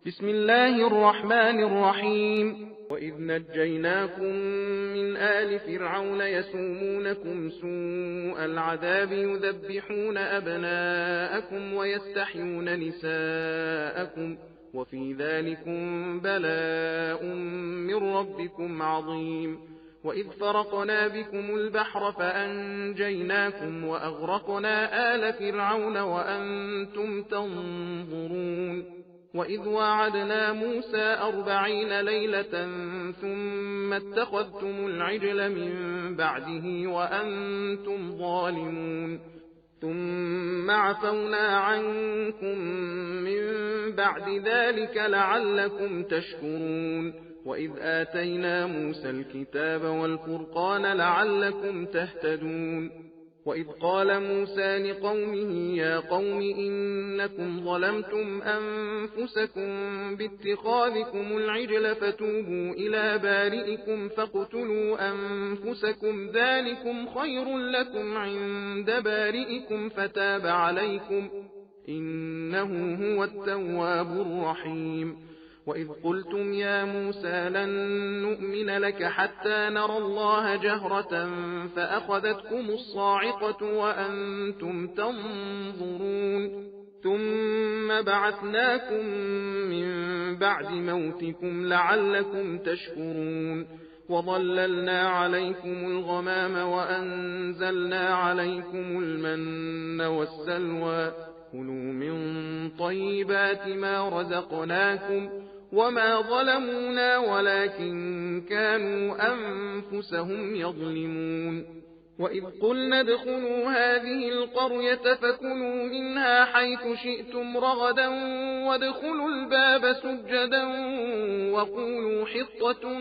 بسم الله الرحمن الرحيم وإذ نجيناكم من آل فرعون يسومونكم سوء العذاب يذبحون أبناءكم ويستحيون نساءكم وفي ذلكم بلاء من ربكم عظيم وإذ فرقنا بكم البحر فأنجيناكم وأغرقنا آل فرعون وأنتم تنظرون وإذ وعدنا موسى 40 ليلة ثم اتخذتم العجل من بعده وأنتم ظالمون ثم عفونا عنكم من بعد ذلك لعلكم تشكرون وإذ آتينا موسى الكتاب والفرقان لعلكم تهتدون وإذ قال موسى لقومه يا قوم إنكم ظلمتم أنفسكم باتخاذكم العجل فتوبوا إلى بارئكم فاقتلوا أنفسكم ذلكم خير لكم عند بارئكم فتاب عليكم إنه هو التواب الرحيم وإذ قلتم يا موسى لن نؤمن لك حتى نرى الله جهرة فأخذتكم الصاعقة وأنتم تنظرون ثم بعثناكم من بعد موتكم لعلكم تشكرون وظللنا عليكم الغمام وأنزلنا عليكم المن والسلوى كلوا من طيبات ما رزقناكم وما ظلمونا ولكن كانوا أنفسهم يظلمون وإذ قلنا ادخلوا هذه القرية فكلوا منها حيث شئتم رغدا وادخلوا الباب سجدا وقولوا حطة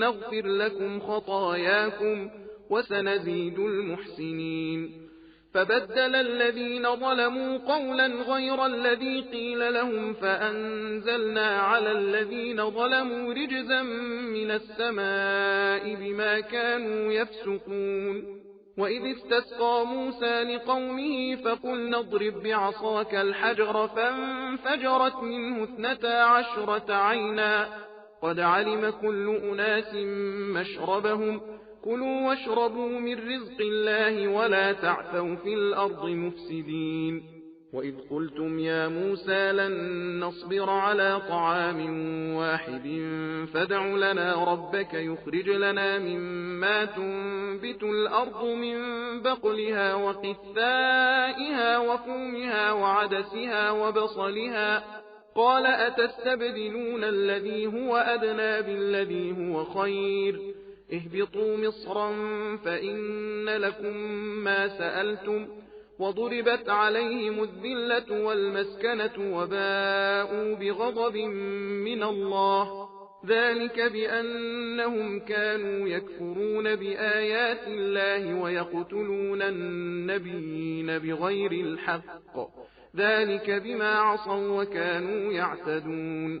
نغفر لكم خطاياكم وسنزيد المحسنين فبدل الذين ظلموا قولا غير الذي قيل لهم فأنزلنا على الذين ظلموا رجزا من السماء بما كانوا يفسقون وإذ استسقى موسى لقومه فقلنا اضرب بعصاك الحجر فانفجرت منه 12 عينا قد علم كل أناس مشربهم كلوا واشربوا من رزق الله ولا تعثوا في الأرض مفسدين وإذ قلتم يا موسى لن نصبر على طعام واحد فادع لنا ربك يخرج لنا مما تنبت الأرض من بقلها وقثائها وفومها وعدسها وبصلها قال أتستبدلون الذي هو أدنى بالذي هو خير اهبطوا مصرا فإن لكم ما سألتم وضربت عليهم الذلة والمسكنة وباءوا بغضب من الله ذلك بأنهم كانوا يكفرون بآيات الله ويقتلون النبيين بغير الحق ذلك بما عصوا وكانوا يعتدون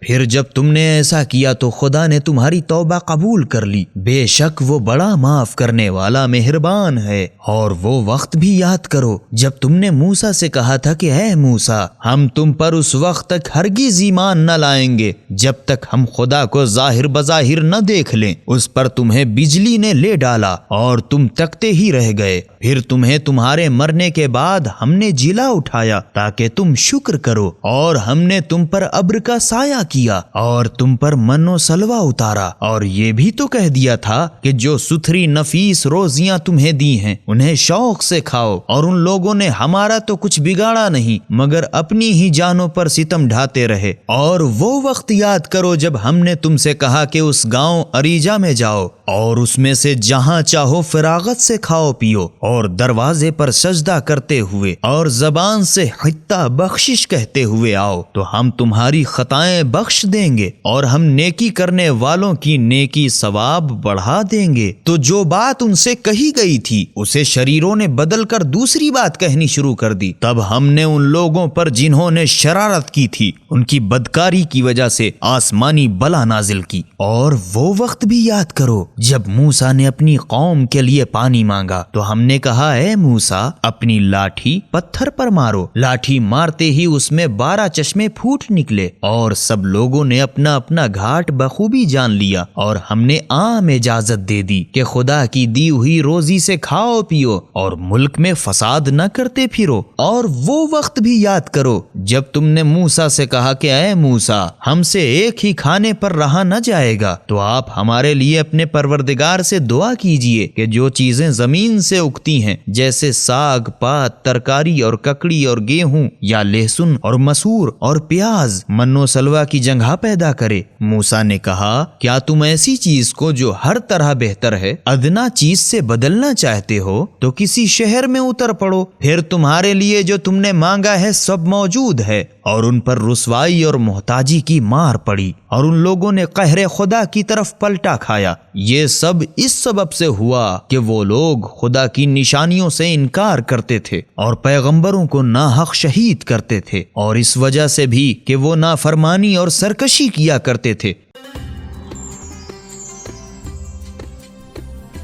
پھر جب تم نے ایسا کیا تو خدا نے تمہاری توبہ قبول کر لی، بے شک وہ بڑا معاف کرنے والا مہربان ہے۔ اور وہ وقت بھی یاد کرو جب تم نے موسیٰ سے کہا تھا کہ اے موسیٰ، ہم تم پر اس وقت تک ہرگز ایمان نہ لائیں گے جب تک ہم خدا کو ظاہر بظاہر نہ دیکھ لیں۔ اس پر تمہیں بجلی نے لے ڈالا اور تم تکتے ہی رہ گئے، پھر تمہیں تمہارے مرنے کے بعد ہم نے جلا اٹھایا تاکہ تم شکر کرو، اور ہم نے تم پر ابر کا سایہ کیا اور تم پر من و سلوہ اتارا، اور یہ بھی تو کہہ دیا تھا کہ جو ستھری نفیس روزیاں تمہیں دی ہیں انہیں شوق سے کھاؤ، اور ان لوگوں نے ہمارا تو کچھ بگاڑا نہیں مگر اپنی ہی جانوں پر ستم ڈھاتے رہے۔ اور وہ وقت یاد کرو جب ہم نے تم سے کہا کہ اس گاؤں اریجا میں جاؤ اور اس میں سے جہاں چاہو فراغت سے کھاؤ پیو، اور دروازے پر سجدہ کرتے ہوئے اور زبان سے حتہ بخشش کہتے ہوئے آؤ تو ہم تمہاری خطائیں بخش دیں گے اور ہم نیکی کرنے والوں کی نیکی ثواب بڑھا دیں گے۔ تو جو بات ان سے کہی گئی تھی اسے شریروں نے بدل کر دوسری بات کہنی شروع کر دی۔ تب ہم نے ان لوگوں پر جنہوں نے شرارت کی تھی ان کی بدکاری کی وجہ سے آسمانی بلا نازل کی۔ اور وہ وقت بھی یاد کرو جب موسیٰ نے اپنی قوم کے لیے پانی مانگا تو ہم نے کہا اے موسیٰ، اپنی لاٹھی پتھر پر مارو۔ لاٹھی مارتے ہی اس میں 12 چشمے پھوٹ نکلے، اور سب لوگوں نے اپنا اپنا گھاٹ بخوبی جان لیا، اور ہم نے عام اجازت دے دی کہ خدا کی دی ہوئی روزی سے کھاؤ پیو اور ملک میں فساد نہ کرتے پھرو۔ اور وہ وقت بھی یاد کرو جب تم نے موسیٰ سے کہا کہ اے موسیٰ، ہم سے ایک ہی کھانے پر رہا نہ جائے گا، تو آپ ہمارے لیے اپنے پروردگار سے دعا کیجئے کہ جو چیزیں زمین سے اگتی ہیں جیسے ساگ پات، ترکاری اور ککڑی اور گیہوں یا لہسن اور مسور اور پیاز، من و سلوہ کی جگہ پیدا کرے۔ موسیٰ نے کہا کیا تم ایسی چیز کو جو ہر طرح بہتر ہے ادنا چیز سے بدلنا چاہتے ہو تو کسی شہر میں اتر پڑو، پھر تمہارے لیے جو تم نے مانگا ہے سب موجود ہے۔ اور ان پر رسوائی اور محتاجی کی مار پڑی اور ان لوگوں نے قہر خدا کی طرف پلٹا کھایا۔ یہ سب اس سبب سے ہوا کہ وہ لوگ خدا کی نشانیوں سے انکار کرتے تھے اور پیغمبروں کو ناحق شہید کرتے تھے، اور اس وجہ سے بھی کہ وہ نافرمانی اور سرکشی کیا کرتے تھے۔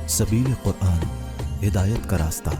سبیل قرآن، ہدایت کا راستہ۔